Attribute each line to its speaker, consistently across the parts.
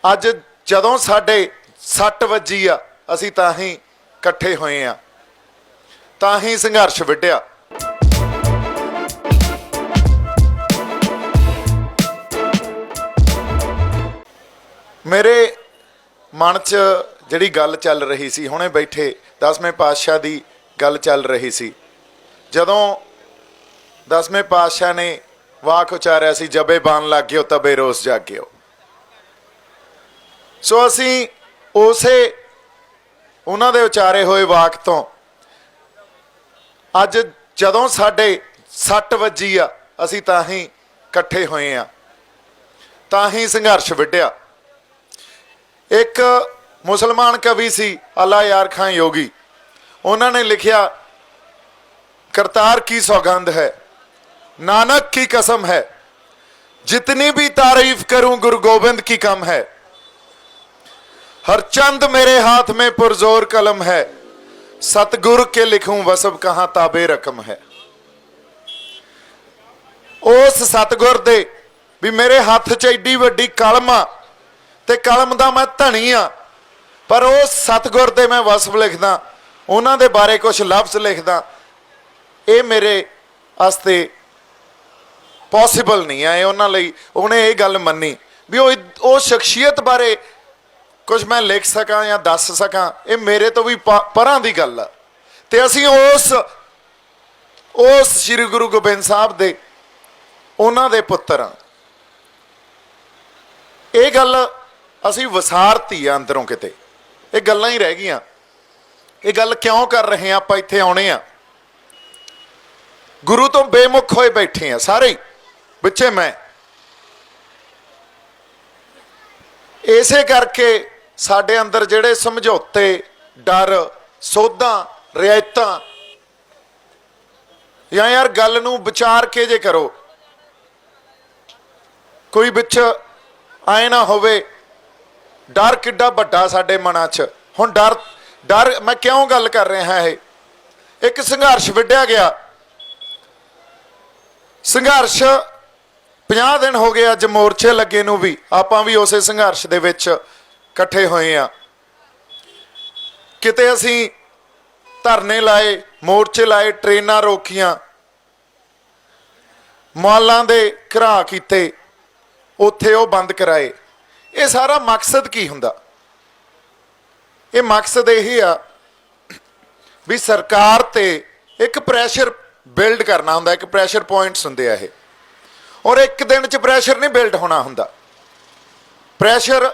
Speaker 1: ਅੱਜ ਜਦੋਂ ਸਾਡੇ ਸੱਟ ਵੱਜੀ ਆ ਅਸੀਂ ਤਾਂ ਹੀ ਇਕੱਠੇ ਹੋਏ ਆ, ਤਾਂ ਹੀ ਸੰਘਰਸ਼ ਵਿੱਢਿਆ। ਮੇਰੇ ਮਨ 'ਚ ਜਿਹੜੀ ਗੱਲ ਚੱਲ ਰਹੀ ਸੀ, ਹੁਣੇ ਬੈਠੇ 10ਵੇਂ ਪਾਤਸ਼ਾਹ ਦੀ ਗੱਲ ਚੱਲ ਰਹੀ ਸੀ। ਜਦੋਂ 10ਵੇਂ ਪਾਤਸ਼ਾਹ ਨੇ ਵਾਕ ਉਚਾਰਿਆ ਸੀ, ਜਬੇ ਬਾਣ ਲੱਗ ਗਿਓ ਤਬੇ ਰੋਸ ਜਾਗਿਓ। ਸੋ ਅਸੀਂ ਉਸੇ ਉਹਨਾਂ ਦੇ ਉਚਾਰੇ ਹੋਏ ਵਾਕ ਤੋਂ ਅੱਜ ਜਦੋਂ ਸਾਡੇ ਸੱਟ ਵੱਜੀ ਆ ਅਸੀਂ ਤਾਂ ਹੀ ਇਕੱਠੇ ਹੋਏ ਆ, ਤਾਂ ਹੀ ਸੰਘਰਸ਼ ਵਿੱਢਿਆ। ਇੱਕ ਮੁਸਲਮਾਨ ਕਵੀ ਸੀ ਅੱਲਾ ਯਾਰ ਖਾਂ ਯੋਗੀ, ਉਹਨਾਂ ਨੇ ਲਿਖਿਆ, करतार की सौगंध है, नानक की कसम है, जितनी भी तारीफ करूं गुरु गोविंद की कम है। हर चंद मेरे हाथ में पुरजोर कलम है, सतगुरु के लिखूं वसब कहां ताबे रकम है। उस सतगुर दे भी मेरे हाथ च एडी वड्डी कलम आ ते कलम दा मैं धनी आ, पर उस सतगुर दे मैं वसब लिखदा, उन्हां दे बारे कुछ लफ्ज लिखदा, ये मेरे वास्ते पॉसिबल नहीं है। उन्हां लई उन्हें ये गल मन्नी भी वो शख्सियत बारे कुछ मैं लिख सकां या दस सकां, ये मेरे तो भी परां दी गल आ। ते असीं उस श्री गुरु गोबिंद साहब दे उन्हां दे पुत्तर आ। ये गल असीं वसारती आ अंदरों, किते ये गल्लां ही रह गईयां। ये गल क्यों कर रहे हैं आपां इत्थे आउणे आ? गुरु तो बेमुख होए बैठे हैं सारे बच्चे, मैं इसे करके साडे अंदर जेड़े समझौते, डर, सोधा, रियायतां, या यार गल नूं विचार के जे करो, कोई विच आए ना होवे। डर किड्डा वड्डा साडे मनां च। हुण डर मैं क्यों गल कर रहा है? एक संघर्ष विढ़िया गया, संघर्ष 50 दिन हो गए अज मोर्चे लगे नूं भी, आपां भी उस संघर्ष दे विच इकट्ठे होए आ। किते असीं धरने लाए, मोर्चे लाए, ट्रेनां रोकियां, मॉलां दे घरा कीते, उत्थे वो बंद कराए। ये सारा मकसद की हुंदा? ये मकसद यही आ भी सरकार ते एक प्रैशर बिल्ड करना हुंदा, एक प्रैशर पॉइंट्स हुंदे आ ये, और एक दिन च प्रैशर नहीं बिल्ड होना हुंदा। प्रैशर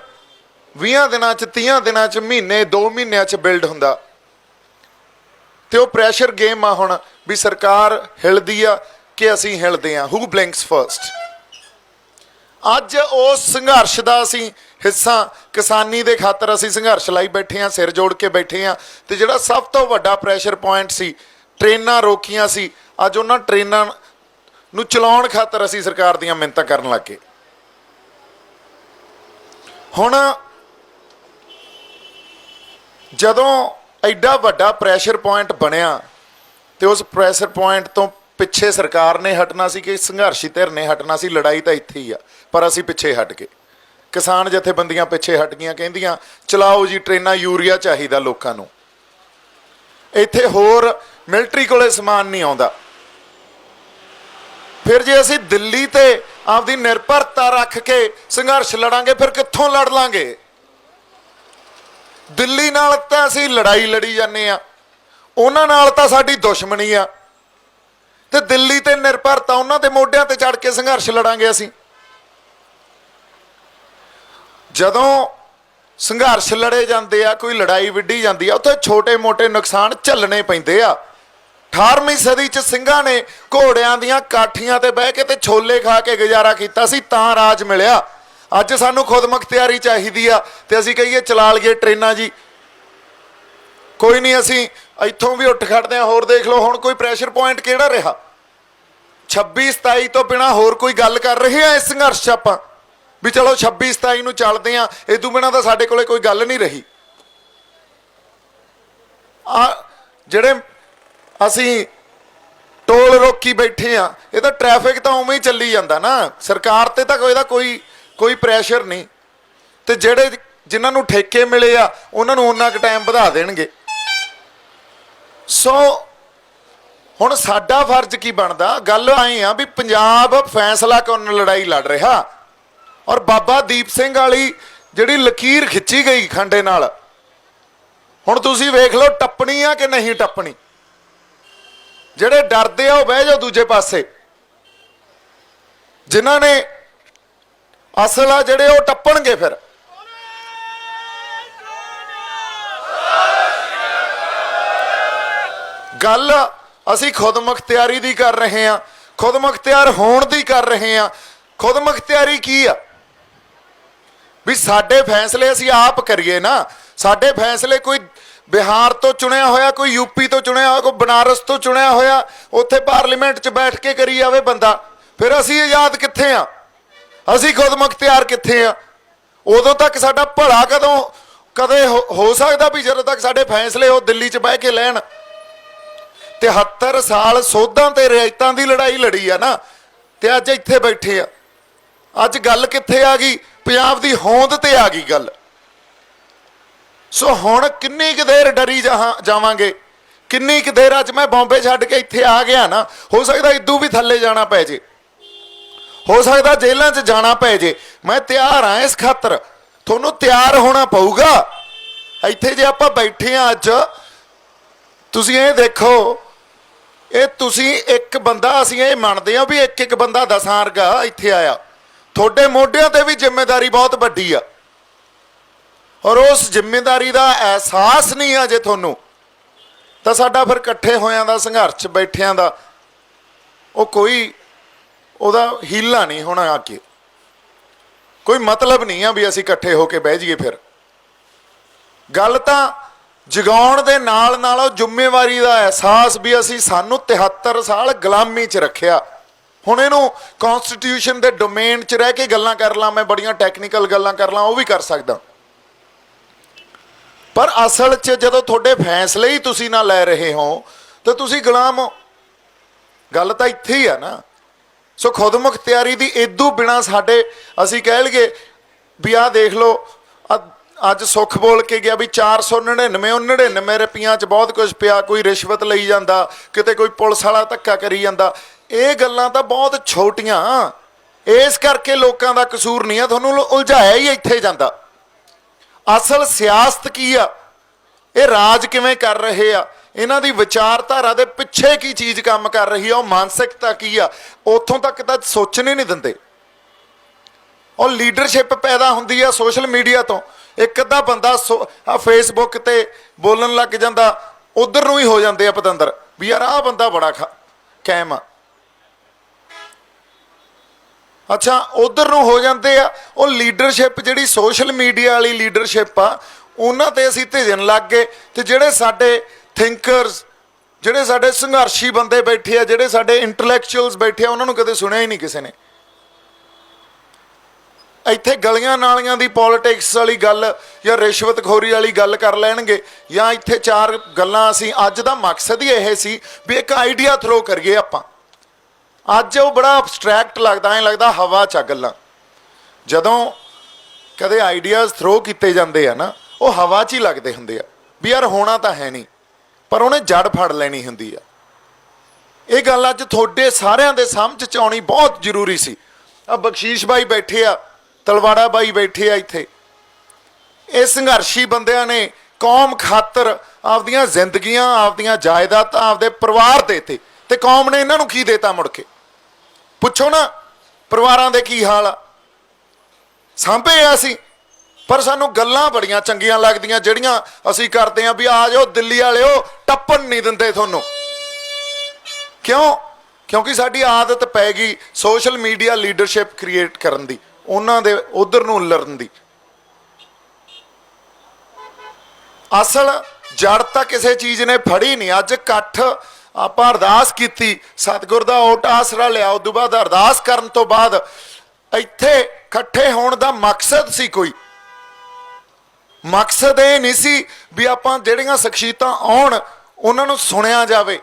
Speaker 1: 20 दिनां च, 30 दिनां च, महीने 2 महीनों च बिल्ड हुंदा। ते वो प्रैशर गेम आ हुण भी सरकार हिलदी आ कि असीं हिलदे आ, हू ब्लिंक्स फर्स्ट। अज उस संघर्ष का असीं हिस्सा किसानी दे खातर असीं संघर्ष लाई बैठे आ, सिर जोड़ के बैठे आ। ते जिहड़ा सब तो वड्डा प्रैशर पॉइंट सी, ट्रेनां रोकियां सी, अज उन्हां ट्रेनां नूं चलाउण खातर असीं सरकार दीयां मिन्नतां करन लग गए। हुण जदों एडा वड्डा प्रैशर पॉइंट बनिया ते उस प्रैशर पॉइंट तो पिछे सरकार ने हटना सी कि संघर्षी धिर ने हटना सी। लड़ाई तो इत्थे ही आ, पर असीं पिछे हट गए। किसान जथेबंदियां पिछे हट गईयां, कहिंदियां चलाओ जी ट्रेनां, यूरिया चाहिदा लोकां नूं, इत्थे होर मिलटरी कोले समान नहीं आउंदा। फिर जे असीं दिल्ली ते आपदी निर्भरता रख के संघर्ष लड़ांगे, फिर कित्थों लड़ लांगे? दिल्ली नाल तां असीं लड़ाई लड़ी जाने आ, उन्हां नाल तां साडी दुश्मनी आ, ते दिल्ली ते निर्भरता उन्हां दे मोढियां ते चढ़ के संघर्ष लड़ांगे असीं। जदों संघर्ष लड़े जाते आ, कोई लड़ाई विढ़ी जाती है, उत्थे छोटे मोटे नुकसान झल्लने पैंदे आ। 18वीं सदी च सिंघां ने घोड़ियां दीयां काठियां ते बह के ते छोले खा के गुजारा कीता सी, तां राज मिलिया। अज सानू खुद मुख्तियारी चाहिदी आ ते असीं कहिए चला लईए ट्रेनां जी, कोई नहीं असीं इत्थों भी उठ खड़दे आ। होर देख लो हुण कोई प्रैशर पॉइंट किहड़ा रहा? 26-27 तो बिना होर कोई गल कर रहे हैं इस संघर्ष च आपां भी चलो 26-27 नूं चलदे आ, इदों बिना तां साडे कोले कोई गल नहीं रही। ਜਿਹੜੇ ਅਸੀਂ टोल रोकी बैठे हाँ, ये तो ट्रैफिक तो उवें ही चली जाता ना, सरकार ते तो कोई प्रैशर नहीं। ਤੇ ਜਿਹੜੇ ਜਿਨ੍ਹਾਂ ਨੂੰ ਠੇਕੇ ਮਿਲੇ ਆ ਉਹਨਾਂ ਨੂੰ ਉਹਨਾਂ ਕੁ ਟਾਈਮ ਵਧਾ ਦੇਣਗੇ। ਸੋ ਹੁਣ ਸਾਡਾ ਫਰਜ਼ ਕੀ ਬਣਦਾ? ਗੱਲ ਆਏ ਆ ਵੀ ਪੰਜਾਬ ਫੈਸਲਾ ਕਰਨ ਲੜਾਈ ਲੜ ਰਿਹਾ, ਔਰ ਬਾਬਾ ਦੀਪ ਸਿੰਘ ਵਾਲੀ ਜਿਹੜੀ ਲਕੀਰ ਖਿੱਚੀ ਗਈ ਖੰਡੇ ਨਾਲ, ਹੁਣ ਤੁਸੀਂ ਵੇਖ ਲਓ ਟੱਪਣੀ ਆ ਕਿ ਨਹੀਂ ਟੱਪਣੀ। ਜਿਹੜੇ ਡਰਦੇ ਆ ਉਹ ਬਹਿ ਜਾਓ ਦੂਜੇ ਪਾਸੇ, ਜਿਨ੍ਹਾਂ ਨੇ ਅਸਲ ਆ ਜਿਹੜੇ ਉਹ ਟੱਪਣਗੇ। ਫਿਰ ਗੱਲ ਅਸੀਂ ਖੁਦ ਮੁਖਤਿਆਰੀ ਦੀ ਕਰ ਰਹੇ ਹਾਂ, ਖੁਦ ਮੁਖਤਿਆਰ ਹੋਣ ਦੀ ਕਰ ਰਹੇ ਹਾਂ। ਖੁਦ ਮੁਖਤਿਆਰੀ ਕੀ ਆ? ਵੀ ਸਾਡੇ ਫੈਸਲੇ ਅਸੀਂ ਆਪ ਕਰੀਏ ਨਾ। ਸਾਡੇ ਫੈਸਲੇ ਕੋਈ ਬਿਹਾਰ ਤੋਂ ਚੁਣਿਆ ਹੋਇਆ, ਕੋਈ ਯੂਪੀ ਤੋਂ ਚੁਣਿਆ ਹੋਇਆ, ਕੋਈ ਬਨਾਰਸ ਤੋਂ ਚੁਣਿਆ ਹੋਇਆ ਉੱਥੇ ਪਾਰਲੀਮੈਂਟ 'ਚ ਬੈਠ ਕੇ ਕਰੀ ਜਾਵੇ ਬੰਦਾ, ਫਿਰ ਅਸੀਂ ਆਜ਼ਾਦ ਕਿੱਥੇ ਆ? ਅਸੀਂ ਖੁਦ ਮੁਖਤਿਆਰ ਕਿੱਥੇ ਆ? ਉਦੋਂ ਤੱਕ ਸਾਡਾ ਭਲਾ ਕਦੇ ਹੋ ਸਕਦਾ ਵੀ ਜਦੋਂ ਤੱਕ ਸਾਡੇ ਫੈਸਲੇ ਉਹ ਦਿੱਲੀ 'ਚ ਬਹਿ ਕੇ ਲੈਣ। 73 ਸਾਲ ਸੋਧਾਂ ਤੇ ਰਿਆਇਤਾਂ ਦੀ ਲੜਾਈ ਲੜੀ ਆ ਨਾ, ਤੇ ਅੱਜ ਇੱਥੇ ਬੈਠੇ ਆ। ਅੱਜ ਗੱਲ ਕਿੱਥੇ ਆ ਗਈ? ਪੰਜਾਬ ਦੀ ਹੋਂਦ ਤੇ ਆ ਗਈ ਗੱਲ। ਸੋ ਹੁਣ ਕਿੰਨੀ ਕੁ ਦੇਰ ਡਰੀ ਜਾਵਾਂਗੇ? ਕਿੰਨੀ ਕੁ ਦੇਰ? ਅੱਜ ਮੈਂ ਬੰਬੇ ਛੱਡ ਕੇ ਇੱਥੇ ਆ ਗਿਆ ਨਾ, ਹੋ ਸਕਦਾ ਇਦੋਂ ਵੀ ਥੱਲੇ ਜਾਣਾ ਪੈ ਜੇ, ਹੋ ਸਕਦਾ ਜੇਲ੍ਹਾਂ 'ਚ ਜਾਣਾ ਪੈ ਜੇ। ਮੈਂ ਤਿਆਰ ਹਾਂ ਇਸ ਖਾਤਰ, ਤੁਹਾਨੂੰ ਤਿਆਰ ਹੋਣਾ ਪਊਗਾ। ਇੱਥੇ ਜੇ ਆਪਾਂ ਬੈਠੇ ਆ ਅੱਜ, ਤੁਸੀਂ ਇਹ ਦੇਖੋ, ਇਹ ਤੁਸੀਂ ਇੱਕ ਬੰਦਾ, ਅਸੀਂ ਇਹ ਮੰਨਦੇ ਆ ਵੀ ਇੱਕ ਇੱਕ ਬੰਦਾ ਦਸਾਂ ਵਰਗਾ ਇੱਥੇ ਆਇਆ। ਤੁਹਾਡੇ ਮੋਢਿਆਂ ਤੇ ਵੀ ਜ਼ਿੰਮੇਵਾਰੀ ਬਹੁਤ ਵੱਡੀ ਆ, ਔਰ ਉਸ ਜ਼ਿੰਮੇਵਾਰੀ ਦਾ ਅਹਿਸਾਸ ਨਹੀਂ ਆ ਜੇ ਤੁਹਾਨੂੰ, ਤਾਂ ਸਾਡਾ ਫਿਰ ਇਕੱਠੇ ਹੋਇਆਂ ਦਾ ਸੰਘਰਸ਼ ਬੈਠਿਆਂ ਦਾ ਉਹ ਕੋਈ ਉਹਦਾ ਹੀਲਾ ਨਹੀਂ ਹੋਣਾ। ਅੱਗੇ ਕੋਈ ਮਤਲਬ ਨਹੀਂ ਆ ਵੀ ਅਸੀਂ ਇਕੱਠੇ ਹੋ ਕੇ ਬਹਿ ਜਾਈਏ। ਫਿਰ ਗੱਲ ਤਾਂ ਜਗਾਉਣ ਦੇ ਨਾਲ ਨਾਲ ਉਹ ਜ਼ਿੰਮੇਵਾਰੀ ਦਾ ਅਹਿਸਾਸ ਵੀ ਅਸੀਂ ਸਾਨੂੰ 73 ਸਾਲ ਗੁਲਾਮੀ 'ਚ ਰੱਖਿਆ। ਹੁਣ ਇਹਨੂੰ ਕੌਂਸਟੀਟਿਊਸ਼ਨ ਦੇ ਡੋਮੇਨ 'ਚ ਰਹਿ ਕੇ ਗੱਲਾਂ ਕਰ ਲਾਂ ਮੈਂ, ਬੜੀਆਂ ਟੈਕਨੀਕਲ ਗੱਲਾਂ ਕਰ ਲਾਂ, ਉਹ ਵੀ ਕਰ ਸਕਦਾ, ਪਰ ਅਸਲ 'ਚ ਜਦੋਂ ਤੁਹਾਡੇ ਫੈਸਲੇ ਹੀ ਤੁਸੀਂ ਨਾ ਲੈ ਰਹੇ ਹੋ ਤਾਂ ਤੁਸੀਂ ਗੁਲਾਮ ਹੋ। ਗੱਲ ਤਾਂ ਇੱਥੇ ਹੀ ਆ ਨਾ। ਸੋ ਖੁਦ ਮੁਖਤਿਆਰੀ ਦੀ ਇਦੋਂ ਬਿਨਾਂ ਸਾਡੇ ਅਸੀਂ ਕਹਿ ਲਈਏ ਵੀ ਆਹ ਦੇਖ ਲਓ, ਅੱਜ ਸੁੱਖ ਬੋਲ ਕੇ ਗਿਆ ਵੀ 499 ਰੁਪਈਆਂ 'ਚ ਬਹੁਤ ਕੁਝ ਪਿਆ, ਕੋਈ ਰਿਸ਼ਵਤ ਲਈ ਜਾਂਦਾ, ਕਿਤੇ ਕੋਈ ਪੁਲਿਸ ਵਾਲਾ ਧੱਕਾ ਕਰੀ ਜਾਂਦਾ। ਇਹ ਗੱਲਾਂ ਤਾਂ ਬਹੁਤ ਛੋਟੀਆਂ, ਇਸ ਕਰਕੇ ਲੋਕਾਂ ਦਾ ਕਸੂਰ ਨਹੀਂ ਆ, ਤੁਹਾਨੂੰ ਉਲਝਾਇਆ ਹੀ ਇੱਥੇ ਜਾਂਦਾ। ਅਸਲ ਸਿਆਸਤ ਕੀ ਆ? ਇਹ ਰਾਜ ਕਿਵੇਂ ਕਰ ਰਹੇ ਆ? ਇਹਨਾਂ ਦੀ ਵਿਚਾਰਧਾਰਾ ਦੇ ਪਿੱਛੇ ਕੀ ਚੀਜ਼ ਕੰਮ ਕਰ ਰਹੀ ਆ? ਉਹ ਮਾਨਸਿਕਤਾ ਕੀ ਆ? ਉੱਥੋਂ ਤੱਕ ਤਾਂ ਸੋਚਣ ਹੀ ਨਹੀਂ ਦਿੰਦੇ। ਉਹ ਲੀਡਰਸ਼ਿਪ ਪੈਦਾ ਹੁੰਦੀ ਆ ਸੋਸ਼ਲ ਮੀਡੀਆ ਤੋਂ। ਇੱਕ ਅੱਧਾ ਬੰਦਾ ਫੇਸਬੁੱਕ ਤੇ ਬੋਲਣ ਲੱਗ ਜਾਂਦਾ, ਉਧਰ ਨੂੰ ਹੀ ਹੋ ਜਾਂਦੇ ਆ ਪਤੰਦਰ ਵੀ ਯਾਰ ਆਹ ਬੰਦਾ ਬੜਾ ਕਾਇਮ ਆ। ਅੱਛਾ, ਉਧਰ ਨੂੰ ਹੋ ਜਾਂਦੇ ਆ। ਉਹ ਲੀਡਰਸ਼ਿਪ ਜਿਹੜੀ ਸੋਸ਼ਲ ਮੀਡੀਆ ਵਾਲੀ ਲੀਡਰਸ਼ਿਪ ਆ, ਉਹਨਾਂ ਤੇ ਅਸੀਂ ਧਿਜਣ ਲੱਗ ਗਏ। ਤੇ ਜਿਹੜੇ ਸਾਡੇ ਥਿੰਕਰਸ, ਜਿਹੜੇ ਸਾਡੇ ਸੰਘਰਸ਼ੀ ਬੰਦੇ ਬੈਠੇ ਆ, ਜਿਹੜੇ ਸਾਡੇ ਇੰਟੈਲੈਕਚੁਅਲਸ ਬੈਠੇ ਆ, ਉਹਨਾਂ ਨੂੰ ਕਦੇ ਸੁਣਿਆ ਹੀ ਨਹੀਂ ਕਿਸੇ ਨੇ। ਇੱਥੇ ਗਲੀਆਂ ਨਾਲੀਆਂ ਦੀ ਪੋਲੀਟਿਕਸ ਵਾਲੀ ਗੱਲ ਜਾਂ ਰਿਸ਼ਵਤਖੋਰੀ ਵਾਲੀ ਗੱਲ ਕਰ ਲੈਣਗੇ, ਜਾਂ ਇੱਥੇ ਚਾਰ ਗੱਲਾਂ। ਅਸੀਂ ਅੱਜ ਦਾ ਮਕਸਦ ਹੀ ਇਹ ਸੀ ਵੀ ਇੱਕ ਆਈਡੀਆ ਥਰੋ ਕਰੀਏ ਆਪਾਂ। ਅੱਜ ਉਹ ਬੜਾ ਅਬਸਟਰੈਕਟ ਲੱਗਦਾ, ਐਂ ਲੱਗਦਾ ਹਵਾ 'ਚ ਗੱਲਾਂ। ਜਦੋਂ ਕਦੇ ਆਈਡੀਆਜ਼ ਥਰੋ ਕੀਤੇ ਜਾਂਦੇ ਆ ਨਾ, ਉਹ ਹਵਾ 'ਚ ਹੀ ਲੱਗਦੇ ਹੁੰਦੇ ਆ ਵੀ ਯਾਰ ਹੋਣਾ ਤਾਂ ਹੈ ਨਹੀਂ, ਪਰ ਉਹਨੇ ਜੜ ਫੜ ਲੈਣੀ ਹੁੰਦੀ ਆ। ਇਹ ਗੱਲ ਅੱਜ ਤੁਹਾਡੇ ਸਾਰਿਆਂ ਦੇ ਸਮਝ 'ਚ ਆਉਣੀ ਬਹੁਤ ਜ਼ਰੂਰੀ ਸੀ। ਆ ਬਖਸ਼ੀਸ਼ ਬਾਈ ਬੈਠੇ ਆ, ਤਲਵਾੜਾ ਬਾਈ ਬੈਠੇ ਆ ਇੱਥੇ। ਇਹ ਸੰਘਰਸ਼ੀ ਬੰਦਿਆਂ ਨੇ ਕੌਮ ਖਾਤਰ ਆਪਦੀਆਂ ਜ਼ਿੰਦਗੀਆਂ, ਆਪਦੀਆਂ ਜਾਇਦਾਦਾਂ, ਆਪਦੇ ਪਰਿਵਾਰ ਦੇਤੇ, ਤੇ ਕੌਮ ਨੇ ਇਹਨਾਂ ਨੂੰ ਕੀ ਦੇਤਾ? ਮੁੜ ਕੇ ਪੁੱਛੋ ਨਾ, ਪਰਿਵਾਰਾਂ ਦੇ ਕੀ ਹਾਲ ਆ? ਸਾਂਭੇ ਆ ਅਸੀਂ, ਪਰ ਸਾਨੂੰ ਗੱਲਾਂ ਬੜੀਆਂ ਚੰਗੀਆਂ ਲੱਗਦੀਆਂ ਜਿਹੜੀਆਂ ਅਸੀਂ ਕਰਦੇ ਹਾਂ ਵੀ ਆ ਜਾਓ ਦਿੱਲੀ ਵਾਲਿਓ, ਟੱਪਣ ਨਹੀਂ ਦਿੰਦੇ ਤੁਹਾਨੂੰ। ਕਿਉਂ? ਕਿਉਂਕਿ ਸਾਡੀ ਆਦਤ ਪੈ ਗਈ ਸੋਸ਼ਲ ਮੀਡੀਆ ਲੀਡਰਸ਼ਿਪ ਕ੍ਰੀਏਟ ਕਰਨ ਦੀ, ਉਹਨਾਂ ਦੇ ਉਧਰ ਨੂੰ ਉਲਰਨ ਦੀ। ਅਸਲ ਜੜ ਤਾਂ ਕਿਸੇ ਚੀਜ਼ ਨੇ ਫੜੀ ਨਹੀਂ। ਅੱਜ ਇਕੱਠ ਆਪਾਂ ਅਰਦਾਸ ਕੀਤੀ, ਸਤਿਗੁਰ ਦਾ ਓਟ ਆਸਰਾ ਲਿਆ, ਉਦੋਂ ਬਾਅਦ ਅਰਦਾਸ ਕਰਨ ਤੋਂ ਬਾਅਦ ਇੱਥੇ ਇਕੱਠੇ ਹੋਣ ਦਾ ਮਕਸਦ ਸੀ ਕੋਈ। ਮਕਸਦ ਇਹ ਨਹੀਂ ਸੀ ਵੀ ਆਪਾਂ ਜਿਹੜੀਆਂ ਸ਼ਖਸੀਅਤਾਂ ਆਉਣ ਉਹਨਾਂ ਨੂੰ ਸੁਣਿਆ ਜਾਵੇ।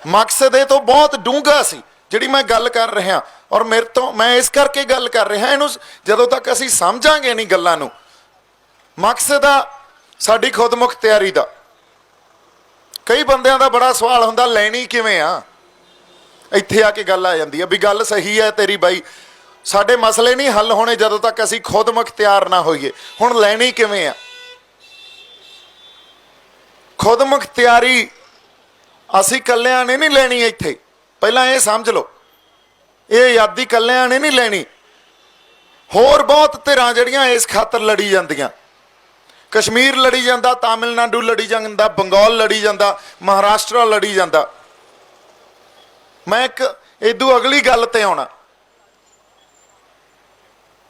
Speaker 1: ਮਕਸਦ ਇਹ ਤੋਂ ਬਹੁਤ ਡੂੰਘਾ ਸੀ ਜਿਹੜੀ ਮੈਂ ਗੱਲ ਕਰ ਰਿਹਾ। ਔਰ ਮੇਰੇ ਤੋਂ ਮੈਂ ਇਸ ਕਰਕੇ ਗੱਲ ਕਰ ਰਿਹਾ, ਇਹਨੂੰ ਜਦੋਂ ਤੱਕ ਅਸੀਂ ਸਮਝਾਂਗੇ ਨਹੀਂ ਗੱਲਾਂ ਨੂੰ, ਮਕਸਦ ਆ ਸਾਡੀ ਖੁਦਮੁਖਤਿਆਰੀ ਦਾ। ਕਈ ਬੰਦਿਆਂ ਦਾ ਬੜਾ ਸਵਾਲ ਹੁੰਦਾ ਲੈਣੀ ਕਿਵੇਂ ਆ, ਇੱਥੇ ਆ ਕੇ ਗੱਲ ਆ ਜਾਂਦੀ ਆ ਵੀ ਗੱਲ ਸਹੀ ਹੈ ਤੇਰੀ ਬਾਈ, ਸਾਡੇ ਮਸਲੇ ਨਹੀਂ ਹੱਲ ਹੋਣੇ ਜਦੋਂ ਤੱਕ ਅਸੀਂ ਖੁਦਮੁਖਤਿਆਰ ਨਾ ਹੋਈਏ। ਹੁਣ ਲੈਣੀ ਕਿਵੇਂ ਆ? ਖੁਦਮੁਖਤਿਆਰੀ ਅਸੀਂ ਇਕੱਲਿਆਂ ਨੇ ਨਹੀਂ ਲੈਣੀ ਇੱਥੇ, ਪਹਿਲਾਂ ਇਹ ਸਮਝ ਲਓ। ਇਹ ਆਜ਼ਾਦੀ ਇਕੱਲਿਆਂ ਨੇ ਨਹੀਂ ਲੈਣੀ, ਹੋਰ ਬਹੁਤ ਧਿਰਾਂ ਜਿਹੜੀਆਂ ਇਸ ਖਾਤਰ ਲੜੀ ਜਾਂਦੀਆਂ। ਕਸ਼ਮੀਰ ਲੜੀ ਜਾਂਦਾ, ਤਾਮਿਲਨਾਡੂ ਲੜੀ ਜਾਂਦਾ, ਬੰਗਾਲ ਲੜੀ ਜਾਂਦਾ, ਮਹਾਰਾਸ਼ਟਰ ਲੜੀ ਜਾਂਦਾ। ਮੈਂ ਇੱਕ ਇਦੋਂ ਅਗਲੀ ਗੱਲ ਤੇ ਆਉਣਾ।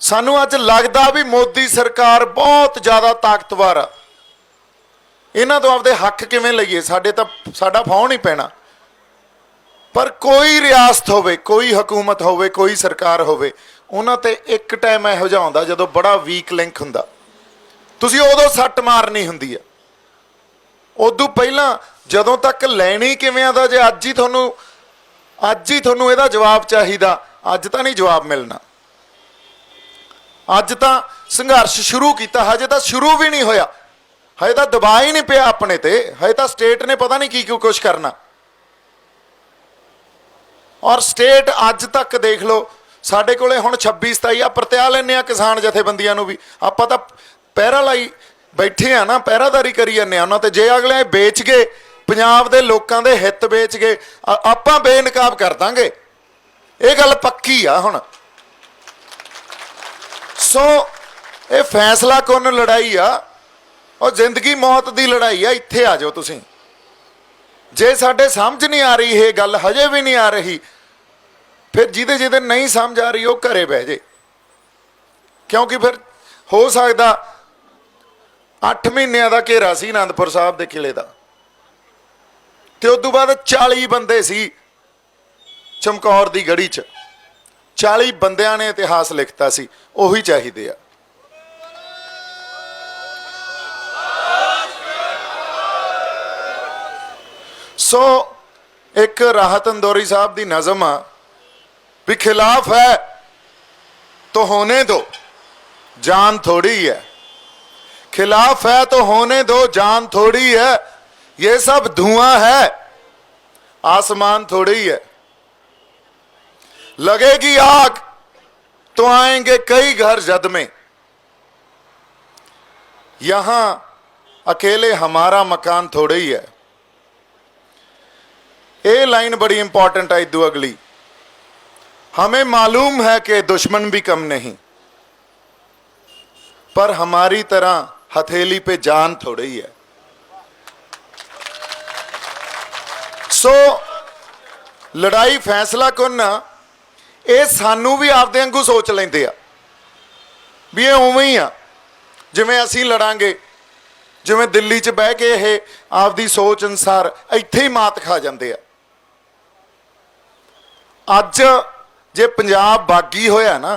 Speaker 1: ਸਾਨੂੰ ਅੱਜ ਲੱਗਦਾ ਵੀ ਮੋਦੀ ਸਰਕਾਰ ਬਹੁਤ ਜ਼ਿਆਦਾ ਤਾਕਤਵਰ ਆ, ਇਹਨਾਂ ਤੋਂ ਆਪਦੇ ਹੱਕ ਕਿਵੇਂ ਲਈਏ, ਸਾਡਾ ਫੌਂ ਨਹੀਂ ਪੈਣਾ। ਪਰ ਕੋਈ ਰਿਆਸਤ ਹੋਵੇ, ਕੋਈ ਹਕੂਮਤ ਹੋਵੇ, ਕੋਈ ਸਰਕਾਰ ਹੋਵੇ, ਉਹਨਾਂ ਤੇ ਇੱਕ ਟਾਈਮ ਇਹੋ ਜਿਹਾ ਆਉਂਦਾ ਜਦੋਂ ਬੜਾ ਵੀਕ ਲਿੰਕ ਹੁੰਦਾ, ਤੁਸੀਂ ਉਦੋਂ ਸੱਟ ਮਾਰਨੀ ਹੁੰਦੀ ਆ। ਉਦੋਂ ਪਹਿਲਾਂ ਜਦੋਂ ਤੱਕ ਲੈਣੀ ਕਿਵੇਂ ਆ ਦਾ, ਜੇ ਅੱਜ ਹੀ ਤੁਹਾਨੂੰ ਇਹਦਾ ਜਵਾਬ ਚਾਹੀਦਾ, ਅੱਜ ਤਾਂ ਨਹੀਂ ਜਵਾਬ ਮਿਲਣਾ। ਅੱਜ ਤਾਂ ਸੰਘਰਸ਼ ਸ਼ੁਰੂ ਕੀਤਾ, ਹਜੇ ਤਾਂ ਸ਼ੁਰੂ ਵੀ ਨਹੀਂ ਹੋਇਆ, ਹਜੇ ਤਾਂ ਦਬਾਅ ਹੀ ਨਹੀਂ ਪਿਆ ਆਪਣੇ ਤੇ, ਹਜੇ ਤਾਂ ਸਟੇਟ ਨੇ ਪਤਾ ਨਹੀਂ ਕੀ ਕੁਛ ਕਰਨਾ। ਔਰ ਸਟੇਟ ਅੱਜ ਤੱਕ ਦੇਖ ਲਓ, ਸਾਡੇ ਕੋਲੇ ਹੁਣ 26-27 ਆ ਪ੍ਰਤਿਆ ਲੈਂਦੇ ਆ ਕਿਸਾਨ ਜਥੇਬੰਦੀਆਂ ਨੂੰ ਵੀ, ਆਪਾਂ ਤਾਂ ਪਹਿਰਾ ਲਾਈ ਬੈਠੇ ਆ ਨਾ, ਪਹਿਰਾਦਾਰੀ ਕਰੀ ਜਾਂਦੇ ਆ ਉਹਨਾਂ ਤੇ। ਜੇ ਅਗਲੇ ਵੇਚ ਗਏ, ਪੰਜਾਬ ਦੇ ਲੋਕਾਂ ਦੇ ਹਿੱਤ ਵੇਚ ਗਏ, ਆਪਾਂ ਬੇਨਕਾਬ ਕਰ ਦਾਂਗੇ, ਇਹ ਗੱਲ ਪੱਕੀ ਆ ਹੁਣ। ਸੋ ਇਹ ਫੈਸਲਾ ਕੁੰਨ ਲੜਾਈ ਆ, ਉਹ ਜ਼ਿੰਦਗੀ ਮੌਤ ਦੀ ਲੜਾਈ ਆ। ਇੱਥੇ ਆ ਜਾਓ ਤੁਸੀਂ। ਜੇ ਸਾਡੇ ਸਮਝ ਨਹੀਂ ਆ ਰਹੀ ਇਹ ਗੱਲ, ਹਜੇ ਵੀ ਨਹੀਂ ਆ ਰਹੀ, ਫਿਰ ਜਿਹਦੇ ਨਹੀਂ ਸਮਝ ਆ ਰਹੀ ਉਹ ਘਰੇ ਬਹਿ ਜੇ, ਕਿਉਂਕਿ ਫਿਰ ਹੋ ਸਕਦਾ 8 ਮਹੀਨਿਆਂ ਦਾ ਘੇਰਾ ਸੀ ਅਨੰਦਪੁਰ ਸਾਹਿਬ ਦੇ ਕਿਲੇ ਦਾ, ਤੇ ਉਸ ਤੋਂ ਬਾਅਦ 40 ਬੰਦੇ ਸੀ ਚਮਕੌਰ ਦੀ ਗੜੀ 'ਚ। 40 ਬੰਦਿਆਂ ਨੇ ਇਤਿਹਾਸ ਲਿਖਤਾ ਸੀ, ਉਹੀ ਚਾਹੀਦੇ ਆ। ਸੋ ਇੱਕ ਰਾਹਤ ਅੰਦੋਰੀ ਸਾਹਿਬ ਦੀ ਨਜ਼ਮ ਆ ਵੀ ਖਿਲਾਫ ਹੈ तो होने दो जान थोड़ी है, खिलाफ है तो होने दो जान थोड़ी है, ये सब धुआं है आसमान थोड़ी है, लगेगी आग तो आएंगे कई घर जद में, यहां अकेले हमारा मकान थोड़ी है। ये लाइन बड़ी इंपॉर्टेंट है। इदू अगली, हमें मालूम है कि दुश्मन भी कम नहीं, पर हमारी तरह हथेली पे जान थोड़ी है। सो लड़ाई फैसला कुन ये सानू भी आपदे वांगू सोच लेंदे आ भी ये उवें ही आ जिवें असीं लड़ांगे, जिवें दिल्ली च बह के ये आपदी सोच अनुसार इत्थे ही मात खा जांदे आ। अज जे पंजाब बागी होया ना,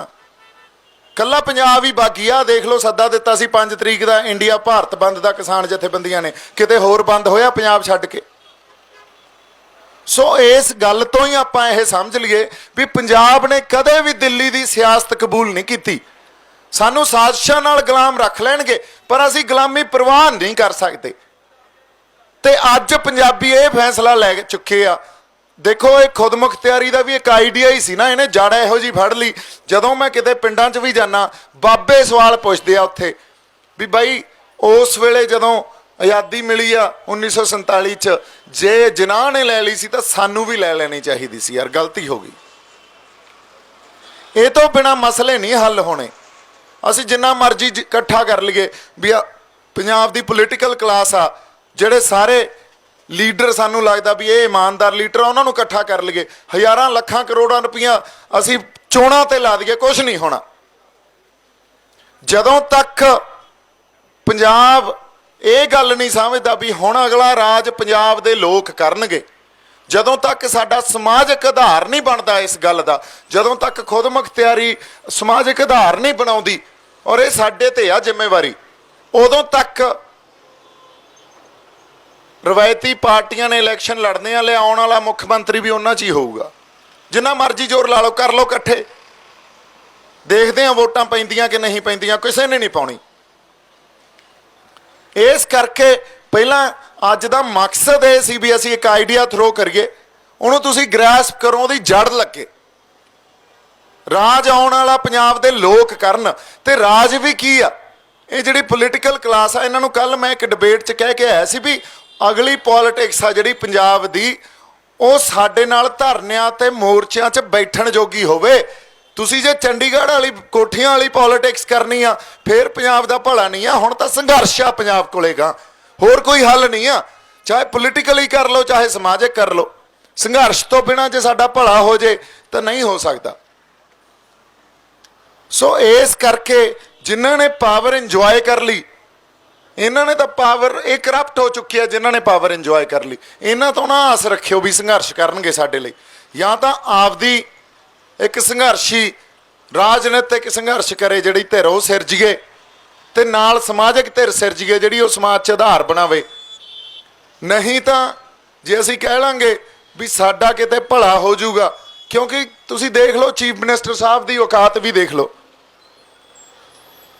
Speaker 1: कल्ला पंजाब ही बागी आ। देख लो सद्दा दिता सी 5 तरीक का इंडिया भारत बंद का किसान जथेबंदियां ने, किते होर बंद होया पंजाब छड्ड के। सो इस गल तो ही आपां यह समझ लीए भी पंजाब ने कदे भी दिल्ली की सियासत कबूल नहीं की। सानू साजिशां नाल गुलाम रख लैणगे, पर असीं गुलामी प्रवान नहीं कर सकते। ते अज पंजाबी ये फैसला लै चुके आ। देखो ये खुदमुखतियारी का भी एक आइडिया ही सी ना, इन्हें जड़ इहो जी फड़ ली। जदों मैं किते पिंडां च भी जाना, बाबे सवाल पुछदे आ उत्थे भी बई उस वेले जदों आज़ादी मिली आ 1947 च, जे जिन्हां ने लै ली सी तां सानू भी लै लैनी चाहिदी सी। यार गलती हो गई, ये तो बिना मसले नहीं हल होने। असीं जिन्ना मर्जी इकट्ठा कर लईए भी पंजाब दी पोलीटिकल क्लास आ, जिहड़े सारे लीडर सानू लगता भी ये ईमानदार लीडर, उन्होंने इकट्ठा कर लिए, हज़ारां लखां करोड़ां रुपया असीं चोणां ते ला दईए, कुछ नहीं होना। जदों तक पंजाब ये गल नहीं समझदा भी हुण अगला राज पंजाब दे लोग करनगे, जदों तक साडा समाजिक आधार नहीं बनता इस गल दा, जदों तक खुदमुखतियारी समाजिक आधार नहीं बनाउंदी, और ये साडे ते आ जिम्मेवारी, उदों तक रवायती पार्टियां ने इलैक्शन लड़ने वाले, आने वाला मुख्यमंत्री भी उन्हां च ही होऊगा। जिन्ना मर्जी जोर ला लो, कर लो इकट्ठे, देखते हैं वोटां पैंदियां कि नहीं पैंदियां, किसी ने नहीं पाउणी। इस करके पहला अज दा मकसद ये सी भी असीं एक आइडिया थ्रो करिए, उहनूं तुसीं ग्रैस्प करो, उहदी जड़ लगे, राज आउण वाला पंजाब दे लोक करन। ते राज भी की आ, ये जिहड़ी पोलीटिकल क्लास आ, इन्हां नूं कल मैं एक डिबेट च कह के आया सी भी अगली पॉलिटिक्स आ जिहड़ी पंजाब दी, ਉਹ ਸਾਡੇ ਨਾਲ ਧਰਨਿਆਂ ਤੇ ਮੋਰਚਿਆਂ 'ਚ ਬੈਠਣ ਜੋਗੀ ਹੋਵੇ। ਤੁਸੀਂ ਜੇ ਚੰਡੀਗੜ੍ਹ ਵਾਲੀ ਕੋਠੀਆਂ ਵਾਲੀ ਪੋਲਿਟਿਕਸ ਕਰਨੀ ਆ ਫਿਰ ਪੰਜਾਬ ਦਾ ਭਲਾ ਨਹੀਂ ਆ। ਹੁਣ ਤਾਂ ਸੰਘਰਸ਼ ਆ ਪੰਜਾਬ ਕੋਲੇਗਾ, ਹੋਰ ਕੋਈ ਹੱਲ ਨਹੀਂ ਆ। ਚਾਹੇ ਪੋਲੀਟੀਕਲੀ ਕਰ ਲਓ ਚਾਹੇ ਸਮਾਜਿਕ ਕਰ ਲਓ, ਸੰਘਰਸ਼ ਤੋਂ ਬਿਨਾਂ ਜੇ ਸਾਡਾ ਭਲਾ ਹੋ ਜੇ ਤਾਂ ਨਹੀਂ ਹੋ ਸਕਦਾ। ਸੋ ਇਸ ਕਰਕੇ ਜਿਨ੍ਹਾਂ ਨੇ ਪਾਵਰ ਇੰਜੋਏ ਕਰ ਲਈ, ਇਹਨਾਂ ਨੇ ਤਾਂ ਪਾਵਰ ਇਹ ਕਰਪਟ ਹੋ ਚੁੱਕੀ ਹੈ। ਜਿਨ੍ਹਾਂ ਨੇ ਪਾਵਰ ਇੰਜੋਏ ਕਰ ਲਈ, ਇਹਨਾਂ ਤੋਂ ਨਾ ਆਸ ਰੱਖਿਓ ਵੀ ਸੰਘਰਸ਼ ਕਰਨਗੇ ਸਾਡੇ ਲਈ। ਜਾਂ ਤਾਂ ਆਪਦੀ ਇੱਕ ਸੰਘਰਸ਼ੀ ਰਾਜਨੀਤਿਕ ਸੰਘਰਸ਼ ਕਰੇ ਜਿਹੜੀ ਧਿਰ ਉਹ ਸਿਰਜੀਏ, ਤੇ ਨਾਲ ਸਮਾਜਿਕ ਧਿਰ ਸਿਰਜੀਏ ਜਿਹੜੀ ਉਹ ਸਮਾਜ 'ਚ ਆਧਾਰ ਬਣਾਵੇ। ਨਹੀਂ ਤਾਂ ਜੇ ਅਸੀਂ ਕਹਿ ਲਾਂਗੇ ਵੀ ਸਾਡਾ ਕਿਤੇ ਭਲਾ ਹੋ ਜਾਊਗਾ, ਕਿਉਂਕਿ ਤੁਸੀਂ ਦੇਖ ਲਓ ਚੀਫ ਮਿਨਿਸਟਰ ਸਾਹਿਬ ਦੀ ਔਕਾਤ ਵੀ ਦੇਖ ਲਓ।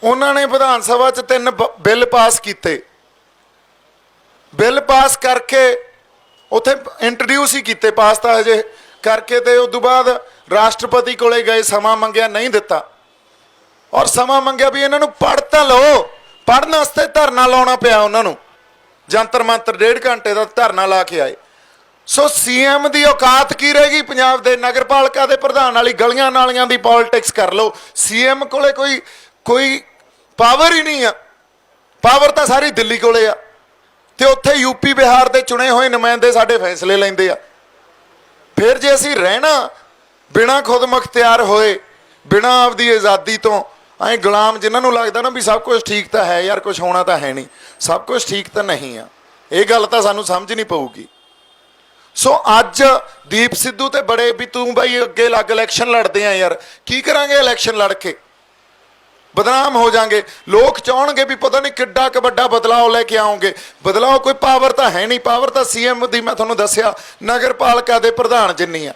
Speaker 1: उन्होंने विधान सभा च 3 बिल पास किए, बिल पास करके उत्थे इंट्रोड्यूस ही किए, पास तो हजे करके, तो उस बाद राष्ट्रपति को गए, समा मंगया नहीं दिता, और समा मंगया भी इन्हों पढ़ तो लो, पढ़ने वास्ते धरना लाना पिया उन्होंने, जंतर मंतर 1.5 घंटे का धरना ला के आए। सो सीएम की औकात की रहेगी पंजाब के नगरपालिका के प्रधान वाली गलियां नालियां की पॉलिटिक्स कर लो। सीएम कोले कोई पावर ही नहीं आ, पावर तो सारी दिल्ली कोले आ, ते उत्थे यूपी बिहार के चुने हुए नुमाइंदे साडे फैसले लैंदे आ। फिर जे असीं रहना बिना खुद मुख्तियार होए, बिना आपदी आज़ादी तो ऐ गुलाम, जिन्हां नूं लगदा ना भी सब कुछ ठीक तो है यार, कुछ होना तो है नहीं, सब कुछ ठीक तो नहीं आ, ये गल तो सानूं समझनी पऊगी। सो अज दीप सिद्धू ते बड़े भी तू बई अगे लग इलैक्शन लड़दे आ यार, की करांगे इलैक्शन लड़ के, बदनाम हो जाएंगे। लोग चाहणगे भी पता नहीं किड्डा क वड्डा बदलाव लैके आओगे, बदलाव कोई पावर तो है नहीं, पावर तो सीएम दी मैं तुहानूं दस्सिया नगरपालिका दे प्रधान जिन्नी आ।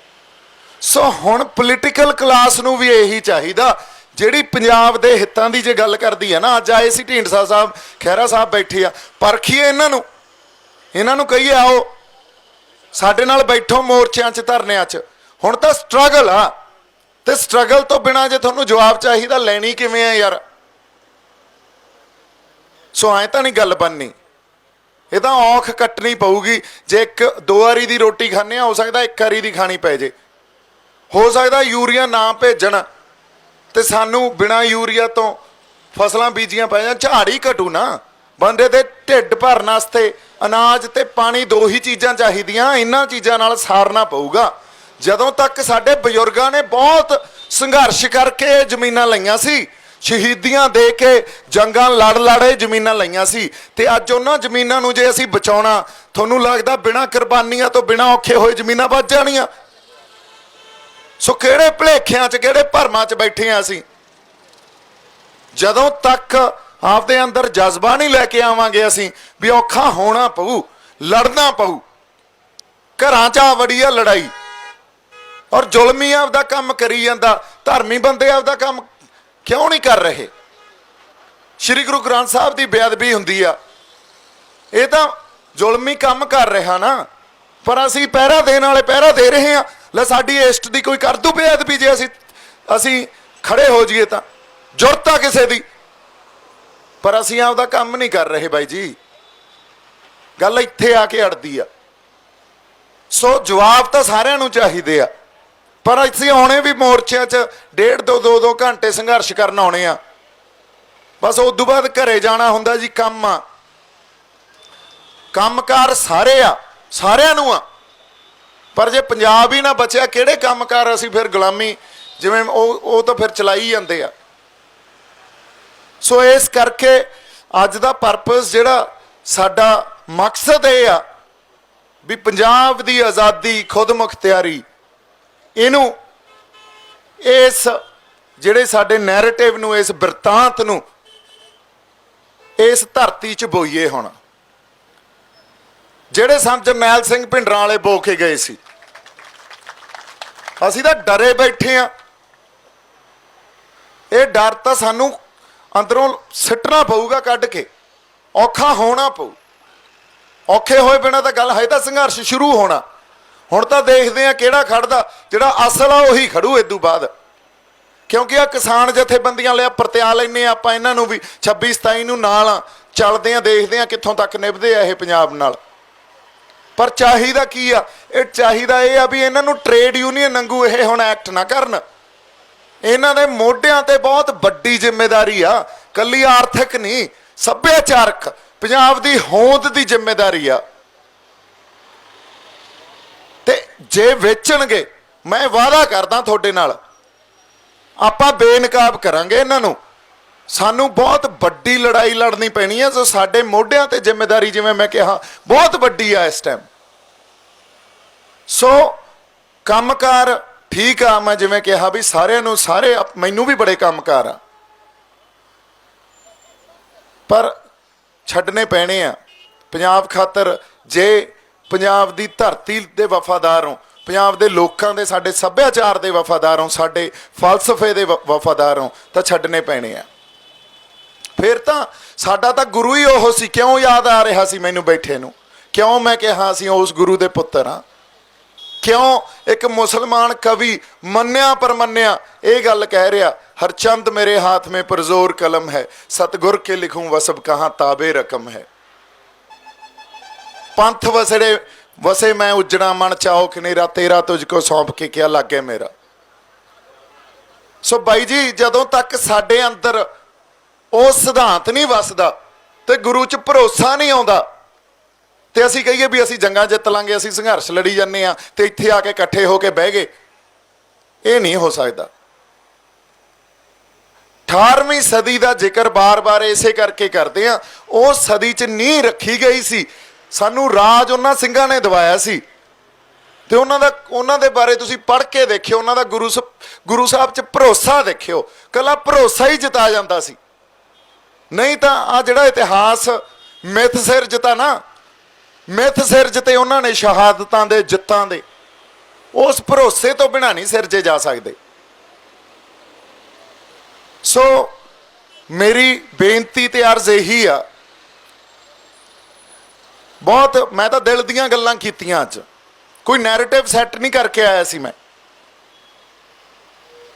Speaker 1: सो हुण पोलीटिकल क्लास नूं भी यही चाहिदा जिहड़ी पंजाब दे हितां दी जे गल करदी है ना। अज आए सी ढींडसा साहब, खैरा साहब बैठे आ, परखीए इन्हां नूं कहिए आओ साडे नाल बैठो मोर्चियां च धरनियां च। हुण तां स्ट्रगल आ, ते स्ट्रगल तो बिना जे तुहानूं जवाब चाहिए लैनी किवें है यार। सो ऐ तां नहीं गल बननी, ये तां औख कट्टनी पऊगी। जे 1-2 वारी दी रोटी खाने, हो सकदा 1 वारी दी खानी पै जे, हो सकदा यूरिया ना भेजण ते सानूं बिना यूरिया तो फसलां बीजियां पै जाण, झाड़ी घटू ना। बंदे दे ढिड भरन वास्ते अनाज ते पानी 2 ही चीज़ां चाहीदियां, इन्हां चीज़ां नाल सारना पऊगा। ਜਦੋਂ तक साडे बजुर्गों ने बहुत संघर्ष करके जमीनां लईआं सी, शहीदियां दे के जंगां लड़ लड़े जमीनां लईआं सी, ते अज उन्हां जमीनां नूं जे असीं बचाउणा, तुहानूं लगदा बिना कुर्बानियां तो बिना औखे होए जमीनां बच जाणीआं? सो किहड़े भुलेखिਆਂ च किहड़े भरमां च बैठे आ असीं? ਜਦੋਂ तक आपदे अंदर जज्बा नहीं लैके आवांगे असीं भी औखा होना पऊ, लड़ना पऊ, घरां च आ वड़ी आ लड़ाई, और जुलमी आपदा काम करी जांदा, धर्मी बंदे आपदा काम क्यों नहीं कर रहे? श्री गुरु ग्रंथ साहब की बेअदबी हुंदी आ, ये तां जुलमी काम कर रहा ना, पर असीं पहरा देने वाले पहरा दे रहे हैं। लै साडी इष्ट की कोई कर दू बेअदबी, जे असीं खड़े हो जाइए तां जुरत आ किसे दी, पर असीं आपदा काम नहीं कर रहे बाई जी। गल इत्थे आके अड़दी आ। सो जवाब तो सारिआं नूं चाहीदे आ, पर असीं आउणे भी मोर्चिਆਂ 'ਚ 1.5-2 घंटे संघर्ष करन आउणे आ, बस उस तो बाद घरे जाना हुंदा जी। काम आ, कामकार सारे आ, सारिआं नूं आ, पर जे पंजाब ही ना बचिआ किहड़े कामकार असीं फिर गुलामी जिवें ਉਹ ਤਾਂ फिर चलाई जांदे आ। सो इस करके अज दा परपस जिहड़ा साडा मकसद ये आ भी पंजाब दी आज़ादी खुद मुख्तियारी, इनू इस जिहड़े साडे नैरेटिव नू, इस बिरतांत नू इस धरती च बोईए। हुण जिहड़े संत जरनैल सिंह भिंडरां वाले बो के गए सी, ਅਸੀਂ ਤਾਂ ਡਰੇ ਬੈਠੇ ਆ। ਇਹ ਡਰ ਤਾਂ ਸਾਨੂੰ ਅੰਦਰੋਂ ਸਿੱਟਣਾ ਪਊਗਾ, ਕੱਢ ਕੇ ਔਖਾ ਹੋਣਾ ਪਊ। ਔਖੇ ਹੋਏ ਬਿਨਾਂ ਤਾਂ ਗੱਲ ਹੈ, ਤਾਂ ਸੰਘਰਸ਼ ਸ਼ੁਰੂ ਹੋਣਾ। ਹੁਣ ਤਾਂ ਦੇਖਦੇ ਆ ਕਿਹੜਾ ਖੜਦਾ, ਜਿਹੜਾ ਅਸਲ ਆ ਉਹੀ ਖੜੂ ਇਦੋਂ ਬਾਅਦ, ਕਿਉਂਕਿ ਆ ਕਿਸਾਨ ਜਥੇਬੰਦੀਆਂ ਲਿਆ ਪਰਤਿਆ ਲੈਂਦੇ ਆ ਆਪਾਂ ਇਹਨਾਂ ਨੂੰ ਵੀ 26-27 ਨੂੰ ਨਾਲ ਚੱਲਦੇ ਆ, ਦੇਖਦੇ ਆ ਕਿੱਥੋਂ ਤੱਕ ਨਿਭਦੇ ਆ ਇਹ ਪੰਜਾਬ ਨਾਲ। ਪਰ ਚਾਹੀਦਾ ਕੀ ਆ? ਇਹ ਚਾਹੀਦਾ ਇਹ ਆ ਵੀ ਇਹਨਾਂ ਨੂੰ ਟ੍ਰੇਡ ਯੂਨੀਅਨ ਵਾਂਗੂ ਇਹ ਹੁਣ ਐਕਟ ਨਾ ਕਰਨ। ਇਹਨਾਂ ਦੇ ਮੋਢਿਆਂ ਤੇ ਬਹੁਤ ਵੱਡੀ ਜ਼ਿੰਮੇਵਾਰੀ ਆ, ਕੱਲੀ ਆਰਥਿਕ ਨਹੀਂ, ਸੱਭਿਆਚਾਰਕ ਪੰਜਾਬ ਦੀ ਹੋਂਦ ਦੀ ਜ਼ਿੰਮੇਵਾਰੀ ਆ। ਤੇ ਜੇ ਵੇਚਣਗੇ, ਮੈਂ ਵਾਅਦਾ ਕਰਦਾ ਤੁਹਾਡੇ ਨਾਲ, ਆਪਾਂ ਬੇਨਕਾਬ ਕਰਾਂਗੇ ਇਹਨਾਂ ਨੂੰ। ਸਾਨੂੰ ਬਹੁਤ ਵੱਡੀ ਲੜਾਈ ਲੜਨੀ ਪੈਣੀ ਹੈ, ਜੋ ਸਾਡੇ ਮੋਢਿਆਂ ਤੇ ਜ਼ਿੰਮੇਵਾਰੀ, ਜਿਵੇਂ ਮੈਂ ਕਿਹਾ, ਬਹੁਤ ਵੱਡੀ ਆ ਇਸ ਟਾਈਮ। ਸੋ ਕੰਮਕਾਰ ਠੀਕ ਆ, ਮੈਂ ਜਿਵੇਂ ਕਿਹਾ ਵੀ ਸਾਰਿਆਂ ਨੂੰ, ਸਾਰੇ ਮੈਨੂੰ ਵੀ ਬੜੇ ਕੰਮਕਾਰ ਆ, ਪਰ ਛੱਡਣੇ ਪੈਣੇ ਆ ਪੰਜਾਬ ਖਾਤਰ। ਜੇ ਪੰਜਾਬ ਦੀ ਧਰਤੀ ਦੇ ਵਫਾਦਾਰ ਹੋ, ਪੰਜਾਬ ਦੇ ਲੋਕਾਂ ਦੇ, ਸਾਡੇ ਸੱਭਿਆਚਾਰ ਦੇ ਵਫਾਦਾਰ ਹੋ, ਸਾਡੇ ਫਲਸਫੇ ਦੇ ਵਫਾਦਾਰ ਹੋ, ਤਾਂ ਛੱਡਣੇ ਪੈਣੇ ਆ। ਫਿਰ ਤਾਂ ਸਾਡਾ ਤਾਂ ਗੁਰੂ ਹੀ ਉਹ ਸੀ। ਕਿਉਂ ਯਾਦ ਆ ਰਿਹਾ ਸੀ ਮੈਨੂੰ ਬੈਠੇ ਨੂੰ? ਕਿਉਂ ਮੈਂ ਕਿਹਾ ਅਸੀਂ ਉਸ ਗੁਰੂ ਦੇ ਪੁੱਤਰ ਹਾਂ? ਕਿਉਂ ਇੱਕ ਮੁਸਲਮਾਨ ਕਵੀ ਮੰਨਿਆ ਪਰਮੰਨਿਆ ਇਹ ਗੱਲ ਕਹਿ ਰਿਹਾ, ਹਰਚੰਦ ਮੇਰੇ ਹਾਥ ਮੇਂ ਪਰਜ਼ੋਰ ਕਲਮ ਹੈ, ਸਤਗੁਰ ਕੇ ਲਿਖੂੰ ਵਸਬ ਕਹਾਂ ਤਾਬੇ ਰਕਮ ਹੈ। ਪੰਥ ਵਸੜੇ ਵਸੇ ਮੈਂ ਉਜੜਾ ਮਨ ਚਾਓ ਕਨੇਰਾ, ਤੇਰਾ ਤੁਝ ਕੋ ਸੌਂਪ ਕੇ ਕਿਆ ਲੱਗੇ ਮੇਰਾ। ਸੋ ਬਾਈ ਜੀ, ਜਦੋਂ ਤੱਕ ਸਾਡੇ ਅੰਦਰ ਉਹ ਸਿਧਾਂਤ ਨਹੀਂ ਵਸਦਾ ਤੇ ਗੁਰੂ 'ਚ ਭਰੋਸਾ ਨਹੀਂ ਆਉਂਦਾ, ਤੇ ਅਸੀਂ ਕਹੀਏ ਵੀ ਅਸੀਂ ਜੰਗਾਂ ਜਿੱਤ ਲਾਂਗੇ, ਅਸੀਂ ਸੰਘਰਸ਼ ਲੜੀ ਜਾਂਦੇ ਆ ਤੇ ਇੱਥੇ ਆ ਕੇ ਇਕੱਠੇ ਹੋ ਕੇ ਬਹਿ ਗਏ, ਇਹ ਨਹੀਂ ਹੋ ਸਕਦਾ। 18ਵੀਂ ਸਦੀ ਦਾ ਜ਼ਿਕਰ ਬਾਰ-ਬਾਰ ਇਸੇ ਕਰਕੇ ਕਰਦੇ ਆ। ਉਹ ਸਦੀ 'ਚ ਨੀਂਹ ਰੱਖੀ ਗਈ ਸੀ, ਸਾਨੂੰ ਰਾਜ ਉਹਨਾਂ ਸਿੰਘਾਂ ਨੇ ਦਿਵਾਇਆ ਸੀ, ਤੇ ਉਹਨਾਂ ਦੇ ਬਾਰੇ ਤੁਸੀਂ ਪੜ੍ਹ ਕੇ ਦੇਖਿਓ, ਉਹਨਾਂ ਦਾ ਗੁਰੂ ਸਾਹਿਬ 'ਚ ਭਰੋਸਾ ਦੇਖਿਓ, ਕੱਲਾ ਭਰੋਸਾ ਹੀ ਜਿਤਾ ਜਾਂਦਾ ਸੀ। ਨਹੀਂ ਤਾਂ ਆ ਜਿਹੜਾ ਇਤਿਹਾਸ ਮਿੱਥ ਸਿਰਜਤਾ ਨਾ, ਮਿੱਥ ਸਿਰਜਤੇ ਉਹਨਾਂ ਨੇ ਸ਼ਹਾਦਤਾਂ ਦੇ, ਜਿੱਤਾਂ ਦੇ, ਉਸ ਭਰੋਸੇ ਤੋਂ ਬਿਨਾਂ ਨਹੀਂ ਸਿਰਜੇ ਜਾ ਸਕਦੇ। ਸੋ ਮੇਰੀ ਬੇਨਤੀ ਤੇ ਅਰਜ਼ ਇਹੀ ਆ, ਬਹੁਤ ਮੈਂ ਤਾਂ ਦਿਲ ਦੀਆਂ ਗੱਲਾਂ ਕੀਤੀਆਂ ਅੱਜ, ਕੋਈ ਨੈਰੇਟਿਵ ਸੈੱਟ ਨਹੀਂ ਕਰਕੇ ਆਇਆ ਸੀ ਮੈਂ।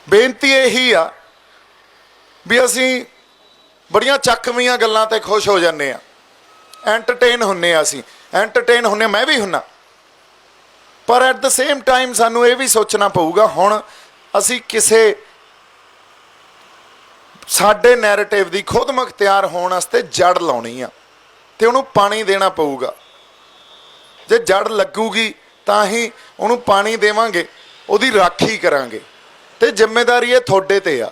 Speaker 1: ਬੇਨਤੀ ਇਹੀ ਆ ਵੀ ਅਸੀਂ ਬੜੀਆਂ ਚੱਕਵੀਆਂ ਗੱਲਾਂ ਤੇ ਖੁਸ਼ ਹੋ ਜਾਂਦੇ ਆ, ਐਂਟਰਟੇਨ ਹੁੰਨੇ ਆ, ਅਸੀਂ ਐਂਟਰਟੇਨ ਹੁੰਨੇ, ਮੈਂ ਵੀ ਹੁੰਨਾ, ਪਰ ਐਟ ਦ ਸੇਮ ਟਾਈਮ ਸਾਨੂੰ ਇਹ ਵੀ ਸੋਚਣਾ ਪਊਗਾ ਹੁਣ ਅਸੀਂ ਕਿਸੇ ਸਾਡੇ ਨੈਰੇਟਿਵ ਦੀ ਖੁਦ ਮੁਖਤਿਆਰ ਹੋਣ ਵਾਸਤੇ ਜੜ ਲਾਉਣੀ ਆ, ਤੇ ਉਹਨੂੰ ਪਾਣੀ ਦੇਣਾ ਪਊਗਾ। ਜੇ ਜੜ ਲੱਗੂਗੀ ਤਾਂ ਹੀ ਉਹਨੂੰ ਪਾਣੀ ਦੇਵਾਂਗੇ, ਉਹਦੀ ਰਾਖੀ ਕਰਾਂਗੇ, ਤੇ ਜ਼ਿੰਮੇਵਾਰੀ ਇਹ ਤੁਹਾਡੇ ਤੇ ਆ,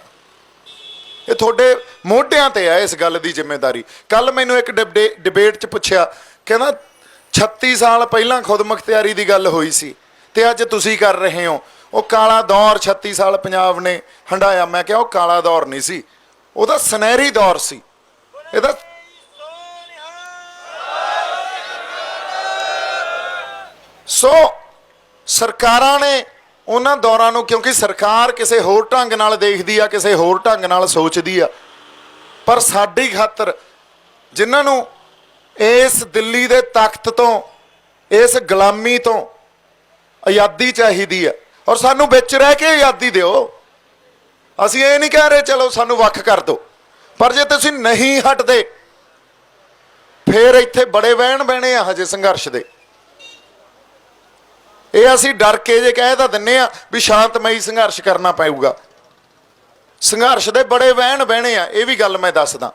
Speaker 1: ਇਹ ਤੁਹਾਡੇ ਮੋਢਿਆਂ ਤੇ ਆ ਇਸ ਗੱਲ ਦੀ ਜ਼ਿੰਮੇਵਾਰੀ। ਕੱਲ ਮੈਨੂੰ ਇੱਕ ਡਿਬੇਟ 'ਚ ਪੁੱਛਿਆ, ਕਹਿੰਦਾ 36 ਸਾਲ ਪਹਿਲਾਂ ਖੁਦ ਮੁਖਤਿਆਰੀ ਦੀ ਗੱਲ ਹੋਈ ਸੀ ਤੇ ਅੱਜ ਤੁਸੀਂ ਕਰ ਰਹੇ ਹੋ, ਉਹ ਕਾਲਾ ਦੌਰ 36 ਸਾਲ ਪੰਜਾਬ ਨੇ ਹੰਡਾਇਆ। ਮੈਂ ਕਿਹਾ ਉਹ ਕਾਲਾ ਦੌਰ ਨਹੀਂ ਸੀ, ਉਹਦਾ ਸੁਨਹਿਰੀ ਦੌਰ ਸੀ। ਇਹਦਾ ਸੋ ਸਰਕਾਰਾਂ ਨੇ ਉਹਨਾਂ ਦੌਰਾਂ ਨੂੰ, ਕਿਉਂਕਿ ਸਰਕਾਰ ਕਿਸੇ ਹੋਰ ਢੰਗ ਨਾਲ ਦੇਖਦੀ ਆ, ਕਿਸੇ ਹੋਰ ਢੰਗ ਨਾਲ ਸੋਚਦੀ ਆ, ਪਰ ਸਾਡੀ ਖਾਤਰ ਜਿਨ੍ਹਾਂ ਨੂੰ ਇਸ ਦਿੱਲੀ ਦੇ ਤਖਤ ਤੋਂ, ਇਸ ਗੁਲਾਮੀ ਤੋਂ ਆਜ਼ਾਦੀ ਚਾਹੀਦੀ ਆ, ਔਰ ਸਾਨੂੰ ਵਿੱਚ ਰਹਿ ਕੇ ਆਜ਼ਾਦੀ ਦਿਓ। ਅਸੀਂ ਇਹ ਨਹੀਂ ਕਹਿ ਰਹੇ ਚਲੋ ਸਾਨੂੰ ਵੱਖ ਕਰ ਦਿਓ, ਪਰ ਜੇ ਤੁਸੀਂ ਨਹੀਂ ਹਟਦੇ ਫਿਰ ਇੱਥੇ ਬੜੇ ਵਹਿਣ ਬਹਿਣੇ ਆ ਹਜੇ ਸੰਘਰਸ਼ ਦੇ। ਇਹ ਅਸੀਂ ਡਰ ਕੇ ਜੇ ਕਹਿ ਤਾਂ ਦਿੰਨੇ ਆ ਵੀ ਸ਼ਾਂਤਮਈ ਸੰਘਰਸ਼ ਕਰਨਾ ਪਊਗਾ, ਸੰਘਰਸ਼ ਦੇ ਬੜੇ ਵਹਿਣ ਬਹਿਣੇ ਆ, ਇਹ ਵੀ ਗੱਲ ਮੈਂ ਦੱਸਦਾ।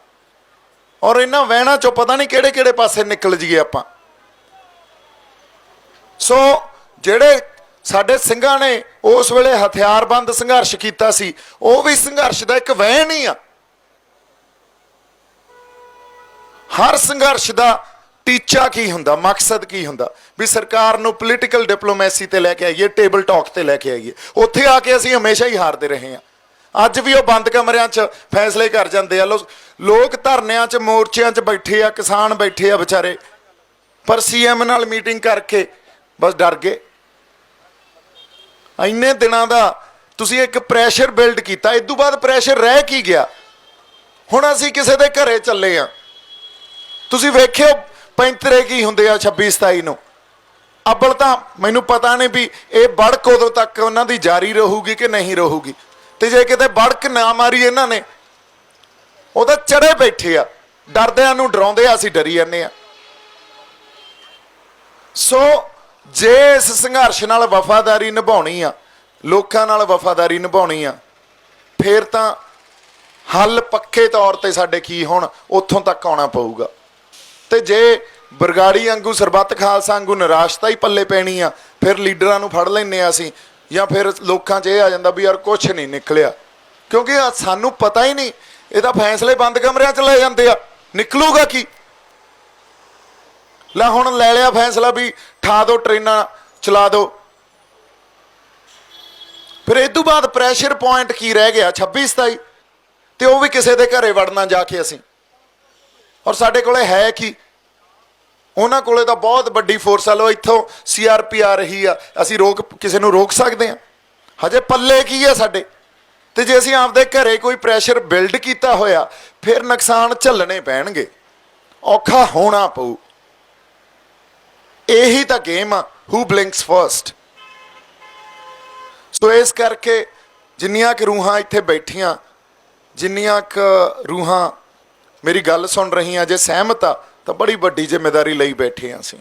Speaker 1: ਔਰ ਇਹਨਾਂ ਵਹਿਣਾਂ ਚੋਂ ਪਤਾ ਨਹੀਂ ਕਿਹੜੇ ਕਿਹੜੇ ਪਾਸੇ ਨਿਕਲ ਜਾਈਏ ਆਪਾਂ। ਸੋ ਜਿਹੜੇ ਸਾਡੇ ਸਿੰਘਾਂ ਨੇ ਉਸ ਵੇਲੇ ਹਥਿਆਰਬੰਦ ਸੰਘਰਸ਼ ਕੀਤਾ ਸੀ, ਉਹ ਵੀ ਸੰਘਰਸ਼ ਦਾ ਇੱਕ ਵਹਿਣ ਹੀ ਆ। ਹਰ ਸੰਘਰਸ਼ ਦਾ ਟੀਚਾ ਕੀ ਹੁੰਦਾ, ਮਕਸਦ ਕੀ ਹੁੰਦਾ, ਵੀ ਸਰਕਾਰ ਨੂੰ ਪੋਲੀਟੀਕਲ ਡਿਪਲੋਮੈਸੀ ਤੇ ਲੈ ਕੇ ਆਈਏ, ਟੇਬਲ ਟਾਕ ਤੇ ਲੈ ਕੇ ਆਈਏ। ਉੱਥੇ ਆ ਕੇ ਅਸੀਂ ਹਮੇਸ਼ਾ ਹੀ ਹਾਰਦੇ ਰਹੇ ਹਾਂ। ਅੱਜ ਵੀ ਉਹ ਬੰਦ ਕਮਰਿਆਂ 'ਚ ਫੈਸਲੇ ਕਰ ਜਾਂਦੇ ਆ, ਲੋਕ ਧਰਨਿਆਂ 'ਚ, ਮੋਰਚਿਆਂ 'ਚ ਬੈਠੇ ਆ, ਕਿਸਾਨ ਬੈਠੇ ਆ ਵਿਚਾਰੇ, ਪਰ CM ਨਾਲ ਮੀਟਿੰਗ ਕਰਕੇ ਬਸ ਡਰ ਗਏ। ਇੰਨੇ ਦਿਨਾਂ ਦਾ ਤੁਸੀਂ ਇੱਕ ਪ੍ਰੈਸ਼ਰ ਬਿਲਡ ਕੀਤਾ, ਇਸ ਤੋਂ ਬਾਅਦ ਪ੍ਰੈਸ਼ਰ ਰਹਿ ਕੀ ਗਿਆ? ਹੁਣ ਅਸੀਂ ਕਿਸੇ ਦੇ ਘਰੇ ਚੱਲੇ ਆ, ਤੁਸੀਂ ਵੇਖਿਓ ਪੈਂਤਰੇ ਕੀ ਹੁੰਦੇ ਆ 26-27 ਨੂੰ। ਅੱਬਲ ਤਾਂ ਮੈਨੂੰ ਪਤਾ ਨਹੀਂ ਵੀ ਇਹ ਬੜਕ ਉਦੋਂ ਤੱਕ ਉਹਨਾਂ ਦੀ ਜਾਰੀ ਰਹੂਗੀ ਕਿ ਨਹੀਂ ਰਹੂਗੀ, ਤੇ ਜੇ ਕਿਤੇ ਬੜਕ ਨਾ ਮਾਰੀ ਇਹਨਾਂ ਨੇ, ਉਹ ਤਾਂ ਚੜੇ ਬੈਠੇ ਆ, ਡਰਦਿਆਂ ਨੂੰ ਡਰਾਉਂਦੇ ਆ, ਅਸੀਂ ਡਰੀ ਜਾਂਦੇ ਆ। ਸੋ ਜੇ ਇਸ ਸੰਘਰਸ਼ ਨਾਲ ਵਫਾਦਾਰੀ ਨਿਭਾਉਣੀ ਆ, ਲੋਕਾਂ ਨਾਲ ਵਫਾਦਾਰੀ ਨਿਭਾਉਣੀ ਆ, ਫਿਰ ਤਾਂ ਹੱਲ ਪੱਕੇ ਤੌਰ ਤੇ ਸਾਡੇ ਕੀ ਹੋਣ, ਉੱਥੋਂ ਤੱਕ ਆਉਣਾ ਪਊਗਾ। ਤੇ ਜੇ ਬਰਗਾੜੀ ਵਾਂਗੂ ਸਰਬੱਤ ਖਾਲਸਾ ਵਾਂਗੂ ਨਿਰਾਸ਼ਤਾ ਹੀ ਪੱਲੇ ਪੈਣੀ ਆ, ਫਿਰ ਲੀਡਰਾਂ ਨੂੰ ਫੜ ਲੈਂਦੇ ਆ ਅਸੀਂ, ਜਾਂ ਫਿਰ ਲੋਕਾਂ 'ਚ ਇਹ ਆ ਜਾਂਦਾ ਵੀ ਯਾਰ ਕੁਛ ਨਹੀਂ ਨਿਕਲਿਆ, ਕਿਉਂਕਿ ਸਾਨੂੰ ਪਤਾ ਹੀ ਨਹੀਂ, ਇਹ ਤਾਂ ਫੈਸਲੇ ਬੰਦ ਕਮਰਿਆਂ 'ਚ ਲੈ ਜਾਂਦੇ ਆ, ਨਿਕਲੂਗਾ ਕੀ? ਲੈ ਹੁਣ ਲੈ ਲਿਆ ਫੈਸਲਾ ਵੀ ਠਾ ਦਿਓ, ਟ੍ਰੇਨਾਂ ਚਲਾ ਦਿਓ, ਫਿਰ ਇਹ ਤੋਂ ਬਾਅਦ ਪ੍ਰੈਸ਼ਰ ਪੁਆਇੰਟ ਕੀ ਰਹਿ ਗਿਆ? 26-27, ਤੇ ਉਹ ਵੀ ਕਿਸੇ ਦੇ ਘਰੇ ਵੜਨਾ ਜਾ ਕੇ ਅਸੀਂ। ਔਰ ਸਾਡੇ ਕੋਲੇ ਹੈ ਕੀ? ਉਹਨਾਂ ਕੋਲੇ ਤਾਂ ਬਹੁਤ ਵੱਡੀ ਫੋਰਸ ਆ। ਲੋ ਇੱਥੋਂ CRP ਆ ਰਹੀ ਆ, ਅਸੀਂ ਕਿਸੇ ਨੂੰ ਰੋਕ ਸਕਦੇ ਹਾਂ? ਹਜੇ ਪੱਲੇ ਕੀ ਆ ਸਾਡੇ? ਤੇ ਜੇ ਅਸੀਂ ਆਪਦੇ ਘਰੇ ਕੋਈ ਪ੍ਰੈਸ਼ਰ ਬਿਲਡ ਕੀਤਾ ਹੋਇਆ, ਫਿਰ ਨੁਕਸਾਨ ਝੱਲਣੇ ਪੈਣਗੇ, ਔਖਾ ਹੋਣਾ ਪਊ। ਇਹੀ ਤਾਂ ਗੇਮ ਆ, ਹੂ ਬਲਿੰਕਸ ਫਸਟ। ਸੋ ਇਸ ਕਰਕੇ ਜਿੰਨੀਆਂ ਕੁ ਰੂਹਾਂ ਇੱਥੇ ਬੈਠੀਆਂ, ਜਿੰਨੀਆਂ ਕੁ ਰੂਹਾਂ ਮੇਰੀ ਗੱਲ ਸੁਣ ਰਹੀਆਂ, ਜੇ ਸਹਿਮਤ ਆ ਤਾਂ ਬੜੀ ਵੱਡੀ ਜ਼ਿੰਮੇਵਾਰੀ ਲਈ ਬੈਠੇ ਹਾਂ ਅਸੀਂ,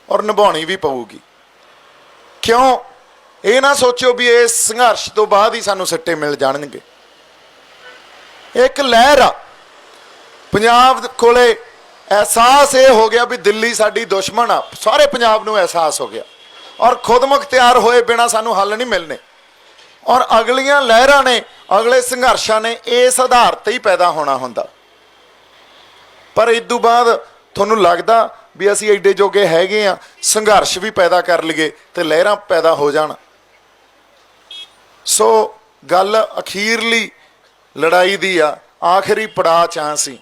Speaker 1: ਔਰ ਨਿਭਾਉਣੀ ਵੀ ਪਊਗੀ। ਕਿਉਂ? ਇਹ ਨਾ ਸੋਚੋ ਵੀ ਇਸ ਸੰਘਰਸ਼ ਤੋਂ ਬਾਅਦ ਹੀ ਸਾਨੂੰ ਸਿੱਟੇ ਮਿਲ ਜਾਣਗੇ। ਇੱਕ ਲਹਿਰ ਆ ਪੰਜਾਬ ਕੋਲੇ, ਅਹਿਸਾਸ ਇਹ ਹੋ ਗਿਆ ਵੀ ਦਿੱਲੀ ਸਾਡੀ ਦੁਸ਼ਮਣ ਆ, ਸਾਰੇ ਪੰਜਾਬ ਨੂੰ ਅਹਿਸਾਸ ਹੋ ਗਿਆ, ਔਰ ਖੁਦ ਮੁਖਤਿਆਰ ਹੋਏ ਬਿਨਾਂ ਸਾਨੂੰ ਹੱਲ ਨਹੀਂ ਮਿਲਣੇ। ਔਰ ਅਗਲੀਆਂ ਲਹਿਰਾਂ ਨੇ, ਅਗਲੇ ਸੰਘਰਸ਼ਾਂ ਨੇ ਇਸ ਆਧਾਰ ਤੇ ਹੀ ਪੈਦਾ ਹੋਣਾ ਹੁੰਦਾ। ਪਰ ਇਸ ਤੋਂ ਬਾਅਦ ਤੁਹਾਨੂੰ ਲੱਗਦਾ ਵੀ ਅਸੀਂ ਐਡੇ ਜੋਗੇ ਹੈਗੇ ਆ, ਸੰਘਰਸ਼ ਵੀ ਪੈਦਾ ਕਰ ਲਈਏ ਤੇ ਲਹਿਰਾਂ ਪੈਦਾ ਹੋ ਜਾਣ? ਸੋ ਗੱਲ ਅਖੀਰਲੀ ਲੜਾਈ ਦੀ ਆ, ਆਖਰੀ ਪੜਾਅ 'ਚ ਆ ਸੀ।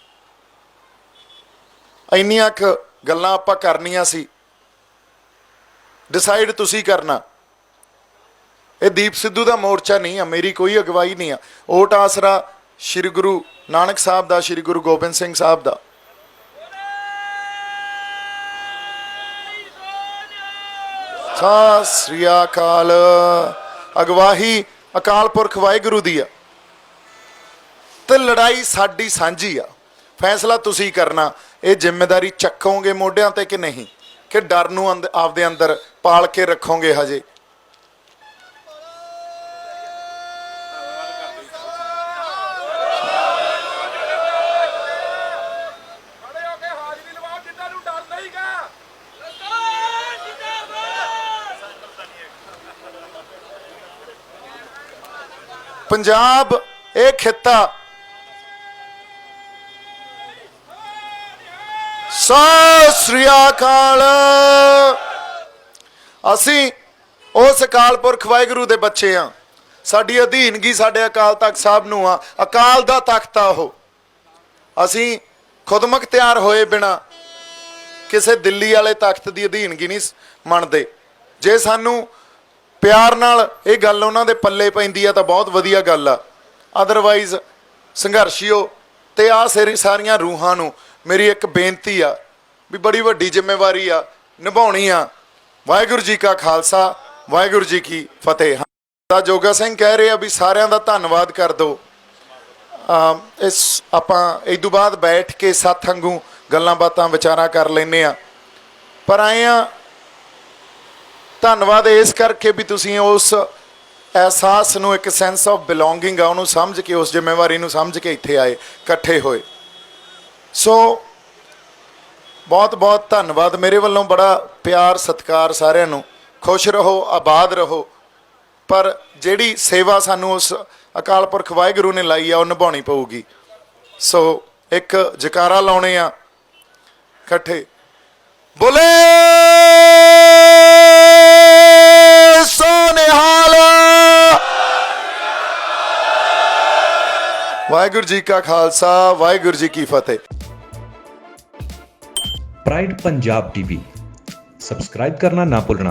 Speaker 1: ਇੰਨੀਆਂ ਕੁ ਗੱਲਾਂ ਆਪਾਂ ਕਰਨੀਆਂ ਸੀ, ਡਿਸਾਈਡ ਤੁਸੀਂ ਕਰਨਾ। ਇਹ ਦੀਪ ਸਿੱਧੂ ਦਾ ਮੋਰਚਾ ਨਹੀਂ ਆ, ਮੇਰੀ ਕੋਈ ਅਗਵਾਈ ਨਹੀਂ ਆ। ਓਟ ਆਸਰਾ ਸ਼੍ਰੀ ਗੁਰੂ ਨਾਨਕ ਸਾਹਿਬ ਦਾ, ਸ਼੍ਰੀ ਗੁਰੂ ਗੋਬਿੰਦ ਸਿੰਘ ਸਾਹਿਬ ਦਾ। ਸਤਿ ਸ੍ਰੀ ਅਕਾਲ। ਅਗਵਾਈ ਅਕਾਲ ਪੁਰਖ ਵਾਹਿਗੁਰੂ ਦੀ ਆ, ਤੇ ਲੜਾਈ ਸਾਡੀ ਸਾਂਝੀ ਆ। ਫੈਸਲਾ ਤੁਸੀਂ ਕਰਨਾ, ਇਹ ਜ਼ਿੰਮੇਵਾਰੀ ਚੱਕੋਗੇ ਮੋਢਿਆਂ ਤੇ ਕਿ ਨਹੀਂ, ਕਿ ਡਰ ਨੂੰ ਆਪਦੇ ਅੰਦਰ ਪਾਲ ਕੇ ਰੱਖੋਗੇ ਹਜੇ? ਪੰਜਾਬ ਇਹ ਖਿੱਤਾ ਸਤਿ ਸ੍ਰੀ ਅਕਾਲ। ਅਸੀਂ ਉਸ ਅਕਾਲ ਪੁਰਖ ਵਾਹਿਗੁਰੂ ਦੇ ਬੱਚੇ ਆ। ਸਾਡੀ ਅਧੀਨਗੀ ਸਾਡੇ ਅਕਾਲ ਤਖਤ ਸਾਹਿਬ ਨੂੰ ਆ, ਅਕਾਲ ਦਾ ਤਖਤ ਆ ਉਹ। ਅਸੀਂ ਖੁਦ ਮੁਖਤਿਆਰ ਹੋਏ ਬਿਨਾ ਕਿਸੇ ਦਿੱਲੀ ਵਾਲੇ ਤਖਤ ਦੀ ਅਧੀਨਗੀ ਨਹੀਂ ਮੰਨਦੇ। ਜੇ ਸਾਨੂੰ ਪਿਆਰ ਨਾਲ ਇਹ ਗੱਲ ਉਹਨਾਂ ਦੇ ਪੱਲੇ ਪੈਂਦੀ ਆ ਤਾਂ ਬਹੁਤ ਵਧੀਆ ਗੱਲ ਆ, ਅਦਰਵਾਈਜ਼ ਸੰਘਰਸ਼ੀਓ ਤੇ ਆ ਸਾਰੀਆਂ ਰੂਹਾਂ ਨੂੰ ਮੇਰੀ ਇੱਕ ਬੇਨਤੀ ਆ ਵੀ ਬੜੀ ਵੱਡੀ ਜ਼ਿੰਮੇਵਾਰੀ ਆ, ਨਿਭਾਉਣੀ ਆ। ਵਾਹਿਗੁਰੂ ਜੀ ਕਾ ਖਾਲਸਾ, ਵਾਹਿਗੁਰੂ ਜੀ ਕੀ ਫਤਿਹ। ਤਾਂ ਜੋਗਾ ਸਿੰਘ ਕਹਿ ਰਹੇ ਆ ਵੀ ਸਾਰਿਆਂ ਦਾ ਧੰਨਵਾਦ ਕਰ ਦਿਓ। ਇਸ ਆਪਾਂ ਇਸ ਤੋਂ ਬਾਅਦ ਬੈਠ ਕੇ ਸੱਤ ਵਾਂਗੂ ਗੱਲਾਂ ਬਾਤਾਂ ਵਿਚਾਰਾਂ ਕਰ ਲੈਂਦੇ ਆ। ਪਰ ਆਏ ਆ ਧੰਨਵਾਦ ਇਸ ਕਰਕੇ ਵੀ ਤੁਸੀਂ ਉਸ ਅਹਿਸਾਸ ਨੂੰ, ਇੱਕ ਸੈਂਸ ਆਫ ਬਿਲੋਂਗਿੰਗ ਆ, ਉਹਨੂੰ ਸਮਝ ਕੇ, ਉਸ ਜ਼ਿੰਮੇਵਾਰੀ ਨੂੰ ਸਮਝ ਕੇ ਇੱਥੇ ਆਏ, ਇਕੱਠੇ ਹੋਏ। ਸੋ ਬਹੁਤ ਬਹੁਤ ਧੰਨਵਾਦ ਮੇਰੇ ਵੱਲੋਂ, ਬੜਾ ਪਿਆਰ ਸਤਿਕਾਰ ਸਾਰਿਆਂ ਨੂੰ। ਖੁਸ਼ ਰਹੋ, ਆਬਾਦ ਰਹੋ। ਪਰ ਜਿਹੜੀ ਸੇਵਾ ਸਾਨੂੰ ਉਸ ਅਕਾਲ ਪੁਰਖ ਵਾਹਿਗੁਰੂ ਨੇ ਲਾਈ ਆ, ਉਹ ਨਿਭਾਉਣੀ ਪਊਗੀ। ਸੋ ਇੱਕ ਜਕਾਰਾ ਲਾਉਣੇ ਆ ਇਕੱਠੇ, ਬੋਲੇ ਸੋ ਨਿਹਾਲ। ਵਾਹਿਗੁਰੂ ਜੀ ਕਾ ਖਾਲਸਾ, ਵਾਹਿਗੁਰੂ ਜੀ ਕੀ ਫਤਿਹ।
Speaker 2: प्राइड पंजाब टीवी सब्सक्राइब करना ना भूलना।